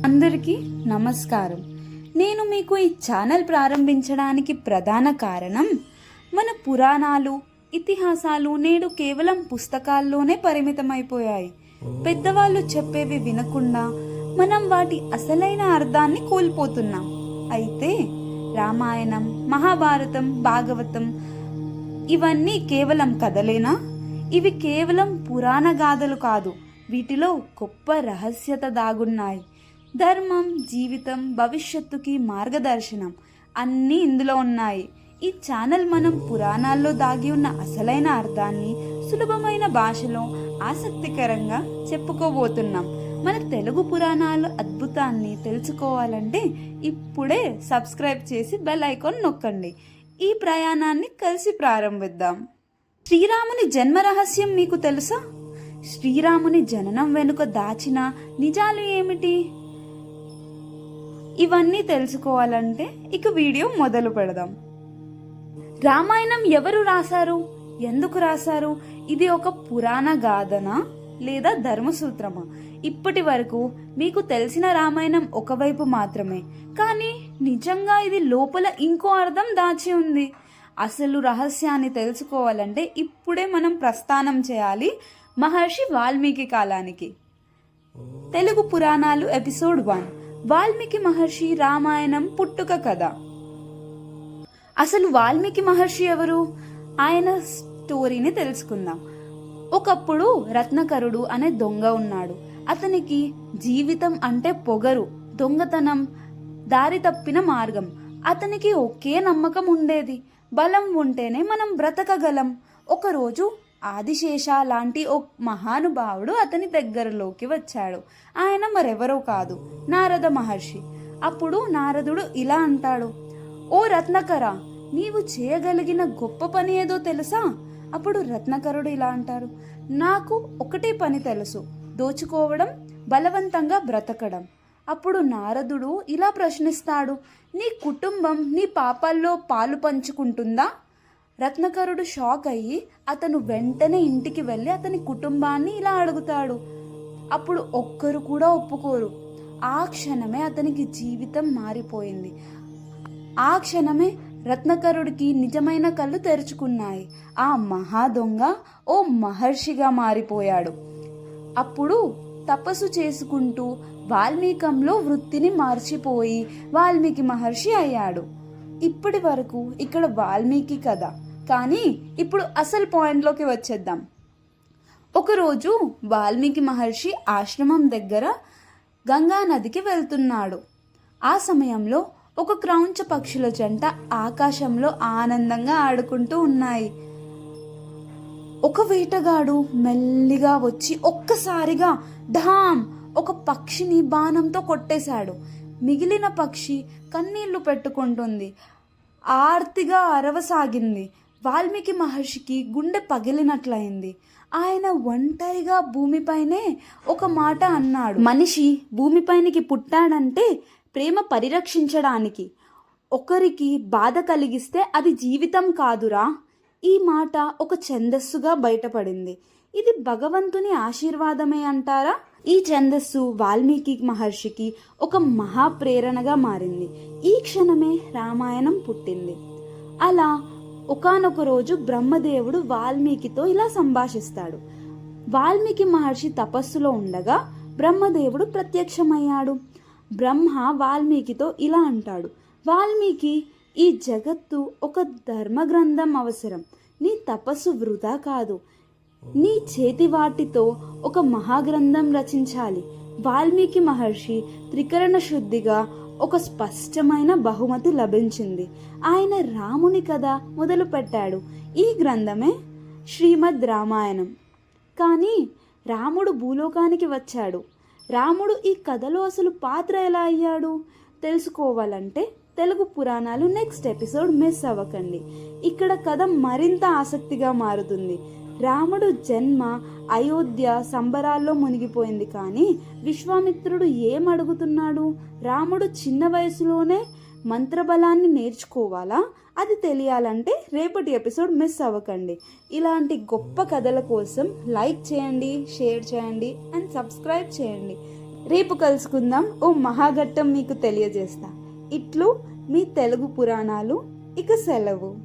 అందరికీ నమస్కారం. నేను మీకు ఈ ఛానల్ ప్రారంభించడానికి ప్రధాన కారణం మన పురాణాలు, ఇతిహాసాలు నేడు కేవలం పుస్తకాల్లోనే పరిమితమైపోయాయి. పెద్దవాళ్ళు చెప్పేవి వినకుండా మనం వాటి అసలైన అర్థాన్ని కోల్పోతున్నాం. అయితే రామాయణం, మహాభారతం, భాగవతం ఇవన్నీ కేవలం కథలేనా? ఇవి కేవలం పురాణ గాథలు కాదు. వీటిలో గొప్ప రహస్యత దాగున్నాయి. ధర్మం, జీవితం, భవిష్యత్తుకి మార్గదర్శనం అన్నీ ఇందులో ఉన్నాయి. ఈ ఛానల్ మనం పురాణాల్లో దాగి ఉన్న అసలైన అర్థాన్ని సులభమైన భాషలో ఆసక్తికరంగా చెప్పుకోబోతున్నాం. మన తెలుగు పురాణాల అద్భుతాన్ని తెలుసుకోవాలంటే ఇప్పుడే సబ్స్క్రైబ్ చేసి బెల్ ఐకాన్ నొక్కండి. ఈ ప్రయాణాన్ని కలిసి ప్రారంభిద్దాం. శ్రీరాముని జన్మ రహస్యం మీకు తెలుసా? శ్రీరాముని జననం వెనుక దాచిన నిజాలు ఏమిటి? ఇవన్నీ తెలుసుకోవాలంటే ఇక వీడియో మొదలు పెడదాం. రామాయణం ఎవరు రాశారు? ఎందుకు రాశారు? ఇది ఒక పురాణ గాథనా లేదా ధర్మసూత్రమా? ఇప్పటి వరకు మీకు తెలిసిన రామాయణం ఒకవైపు మాత్రమే, కానీ నిజంగా ఇది లోపల ఇంకో అర్థం దాచి ఉంది. అసలు రహస్యాన్ని తెలుసుకోవాలంటే ఇప్పుడే మనం ప్రస్థానం చేయాలి మహర్షి వాల్మీకి కాలానికి. తెలుగు పురాణాలు ఎపిసోడ్ 1, వాల్మీకి మహర్షి రామాయణం పుట్టుక కథ. అసలు వాల్మీకి మహర్షి ఎవరు? ఆయన స్టోరీని తెలుసుకుందాం. ఒకప్పుడు రత్నకరుడు అనే దొంగ ఉన్నాడు. అతనికి జీవితం అంటే పొగరు, దొంగతనం, దారి తప్పిన మార్గం. అతనికి ఒకే నమ్మకం ఉండేది, బలం ఉంటేనే మనం బ్రతకగలం. ఒకరోజు ఆదిశేష లాంటి ఓ మహానుభావుడు అతని దగ్గరలోకి వచ్చాడు. ఆయన మరెవరో కాదు, నారద మహర్షి. అప్పుడు నారదుడు ఇలా అంటాడు, ఓ రత్నకర, నీవు చేయగలిగిన గొప్ప పని ఏదో తెలుసా? అప్పుడు రత్నకరుడు ఇలా అంటారు, నాకు ఒకటే పని తెలుసు, దోచుకోవడం, బలవంతంగా బ్రతకడం. అప్పుడు నారదుడు ఇలా ప్రశ్నిస్తాడు, నీ కుటుంబం నీ పాపాల్లో పాలు పంచుకుంటుందా? రత్నకరుడు షాక్ అయ్యి అతను వెంటనే ఇంటికి వెళ్ళి అతని కుటుంబాన్ని ఇలా అడుగుతాడు. అప్పుడు ఒక్కరు కూడా ఒప్పుకోరు. ఆ క్షణమే అతనికి జీవితం మారిపోయింది. ఆ క్షణమే రత్నకరుడికి నిజమైన కళ్ళు తెరుచుకున్నాయి. ఆ మహా దొంగ ఓ మహర్షిగా మారిపోయాడు. అప్పుడు తపస్సు చేసుకుంటూ వాల్మీకంలో వృత్తిని మర్చిపోయి వాల్మీకి మహర్షి అయ్యాడు. ఇప్పటి వరకు ఇక్కడ వాల్మీకి కథ, కానీ ఇప్పుడు అసలు పాయింట్లోకి వచ్చేద్దాం. ఒకరోజు వాల్మీకి మహర్షి ఆశ్రమం దగ్గర గంగా నదికి వెళ్తున్నాడు. ఆ సమయంలో ఒక క్రౌంచ పక్షుల జంట ఆకాశంలో ఆనందంగా ఆడుకుంటూ ఉన్నాయి. ఒక వేటగాడు మెల్లిగా వచ్చి ఒక్కసారిగా ఢామ్ ఒక పక్షిని బాణంతో కొట్టేశాడు. మిగిలిన పక్షి కన్నీళ్లు పెట్టుకుంటుంది, ఆర్తిగా అరవసాగింది. వాల్మీకి మహర్షికి గుండె పగిలినట్లయింది. ఆయన ఒంటరిగా భూమిపైనే ఒక మాట అన్నాడు, మనిషి భూమిపైనికి పుట్టాడంటే ప్రేమ పరిరక్షించడానికి. ఒకరికి బాధ కలిగిస్తే అది జీవితం కాదురా. ఈ మాట ఒక ఛందస్సుగా బయటపడింది. ఇది భగవంతుని ఆశీర్వాదమే అంటారా? ఈ ఛందస్సు వాల్మీకి మహర్షికి ఒక మహాప్రేరణగా మారింది. ఈ క్షణమే రామాయణం పుట్టింది. అలా ఒకానొక రోజు బ్రహ్మదేవుడు వాల్మీకితో ఇలా సంభాషిస్తాడు. వాల్మీకి మహర్షి తపస్సులో ఉండగా బ్రహ్మదేవుడు ప్రత్యక్షమయ్యాడు. బ్రహ్మ వాల్మీకితో ఇలా అంటాడు, వాల్మీకి, ఈ జగత్తు ఒక ధర్మ గ్రంథం అవసరం. నీ తపస్సు వృధా కాదు. నీ చేతి వాటితో ఒక మహాగ్రంథం రచించాలి. వాల్మీకి మహర్షి త్రికరణ శుద్ధిగా ఒక స్పష్టమైన బహుమతి లభించింది. ఆయన రాముని కథ మొదలుపెట్టాడు. ఈ గ్రంథమే శ్రీమద్ రామాయణం. కానీ రాముడు భూలోకానికి వచ్చాడు. రాముడు ఈ కథలో అసలు పాత్ర ఎలా అయ్యాడు? తెలుసుకోవాలంటే తెలుగు పురాణాలు నెక్స్ట్ ఎపిసోడ్ మిస్ అవ్వకండి. ఇక్కడ కథ మరింత ఆసక్తిగా మారుతుంది. రాముడు జన్మ అయోధ్య సంబరాల్లో మునిగిపోయింది. కానీ విశ్వామిత్రుడు ఏం అడుగుతున్నాడు? రాముడు చిన్న వయసులోనే మంత్రబలాన్ని నేర్చుకోవాలా? అది తెలియాలంటే రేపటి ఎపిసోడ్ మిస్ అవ్వకండి. ఇలాంటి గొప్ప కథల కోసం లైక్ చేయండి, షేర్ చేయండి అండ్ సబ్స్క్రైబ్ చేయండి. రేపు కలుసుకుందాం. ఓ మహాఘట్టం మీకు తెలియజేస్తా. ఇట్లు మీ తెలుగు పురాణాలు. ఇక సెలవు.